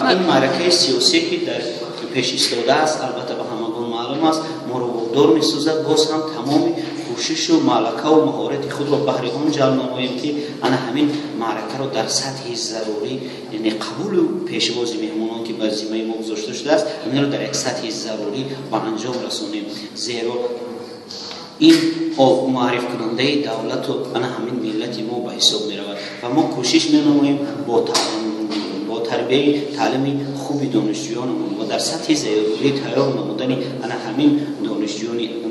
این معرکه سیاسی که در پیش ایستاده است البته به همگان معلوم است ما رو وادار می‌سازد باز هم تمام کوشش و ملکه و مهارت خود را بهر آن جلب نماییم که انا همین معرکه را در سطح ضروری یعنی قبول و پیشواز مهمانان که به ذمه ما گذاشته شده است این را در یک سطح ضروری به انجام رسانیم زیرا این معرف کننده دولت و انا همین ملت ما به حساب می رود و ما کوشش می نماییم با تربیه تعلیم خوبی دانشجویانمون و در سطح ضروری تیار نمودن انا همین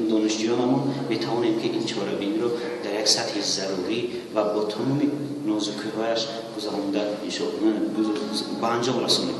دانشجویانمون می توانیم که این چاره‌بینی رو در یک سطح ضروری و با تمام نازکی‌هایش گذرانده به انجام رسانیم.